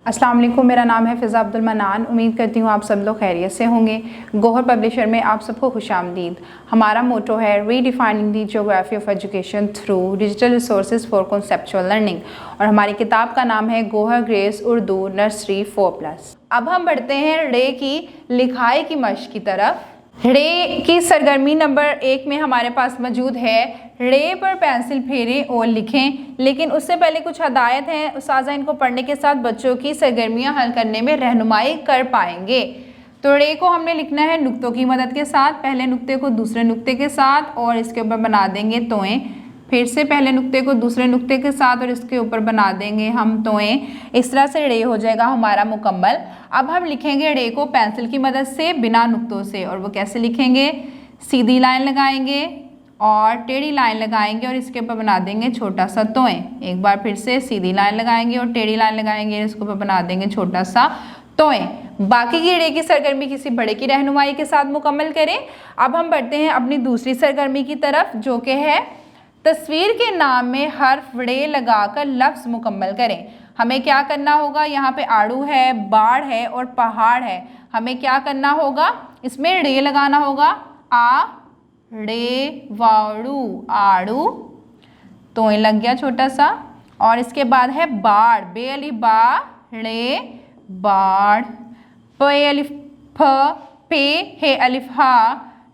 अस्सलाम वालेकुम, मेरा नाम है फ़िज़ा अब्दुल मनान। उम्मीद करती हूँ आप सब लोग खैरियत से होंगे। गौहर पब्लिशर में आप सबको खुशामदीद। हमारा मोटो है redefining the geography of education through digital resources for conceptual learning, और हमारी किताब का नाम है गौहर ग्रेस उर्दू नर्सरी 4+। अब हम बढ़ते हैं रे की लिखाई की मश्क की तरफ। रे की सरगर्मी नंबर 1 में हमारे पास मौजूद है रे पर पेंसिल फेरें और लिखें। लेकिन उससे पहले कुछ हदायत हैं, उस्ताज़ा इनको पढ़ने के साथ बच्चों की सरगर्मियां हल करने में रहनुमाई कर पाएंगे। तो रे को हमने लिखना है नुक्तों की मदद के साथ, पहले नुक्ते को दूसरे नुक्ते के साथ और इसके ऊपर बना देंगे तोएं, फिर से पहले नुक्ते को दूसरे नुक्ते के साथ और इसके ऊपर बना देंगे हम तोएं। इस तरह से रे हो जाएगा हमारा मुकम्मल। अब हम लिखेंगे रे को पेंसिल की मदद से बिना नुक्तों से, और वो कैसे लिखेंगे? सीधी लाइन लगाएंगे और टेढ़ी लाइन लगाएंगे और इसके ऊपर बना देंगे छोटा सा तोएं। एक बार फिर से सीधी लाइन लगाएंगे और टेढ़ी लाइन लगाएंगे, इसके ऊपर बना देंगे छोटा सा तोएं। बाकी की रे की सरगर्मी किसी बड़े की रहनुमाई के साथ मुकम्मल करें। अब हम बढ़ते हैं अपनी दूसरी सरगर्मी की तरफ, जो कि है तस्वीर के नाम में हर्फ रे लगाकर लफ्ज़ मुकम्मल करें। हमें क्या करना होगा? यहाँ पे आड़ू है, बाढ़ है और पहाड़ है। हमें क्या करना होगा? इसमें रे लगाना होगा। आ रे वाड़ू आड़ू, तो लग गया छोटा सा। और इसके बाद है बाढ़, बे अलिफ बा रे बाढ़, पे अलिफ फ पे हे अलिफ हा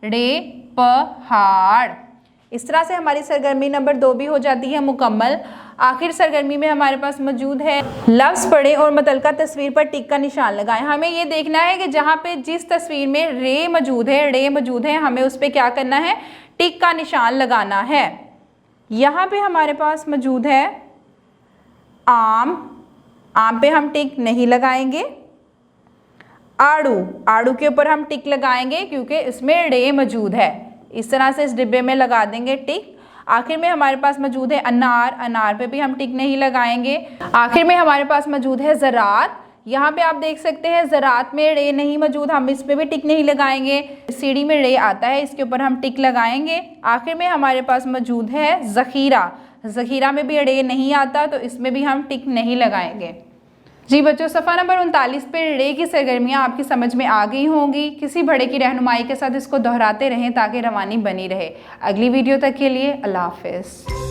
रे पहाड़। इस तरह से हमारी सरगर्मी नंबर 2 भी हो जाती है मुकम्मल। आखिर सरगर्मी में हमारे पास मौजूद है लफ्ज़ पढ़ें और मुतल्लिका तस्वीर पर टिक का निशान लगाएं। हमें ये देखना है कि जहाँ पे जिस तस्वीर में रे मौजूद है हमें उस पर क्या करना है? टिक का निशान लगाना है। यहाँ पे हमारे पास मौजूद है आम, आम पे हम टिक नहीं लगाएंगे। आड़ू, आड़ू के ऊपर हम टिक लगाएंगे क्योंकि इसमें रे मौजूद है। इस तरह से इस डिब्बे में लगा देंगे टिक। आखिर में हमारे पास मौजूद है अनार, अनार पे भी हम टिक नहीं लगाएंगे। आखिर में हमारे पास मौजूद है ज़रात। यहाँ पे आप देख सकते हैं ज़रात में रे नहीं मौजूद, हम इस पे भी टिक नहीं लगाएंगे। सीढ़ी में रे आता है, इसके ऊपर हम टिक लगाएंगे। आखिर में हमारे पास मौजूद है ज़ख़ीरा, ज़ख़ीरा में भी रे नहीं आता, तो इसमें भी हम टिक नहीं लगाएंगे। जी बच्चों, सफ़ा नंबर 39 पे रे की सरगर्मियाँ आपकी समझ में आ गई होंगी। किसी बड़े की रहनुमाई के साथ इसको दोहराते रहें ताकि रवानी बनी रहे। अगली वीडियो तक के लिए अल्लाह हाफ़िज़।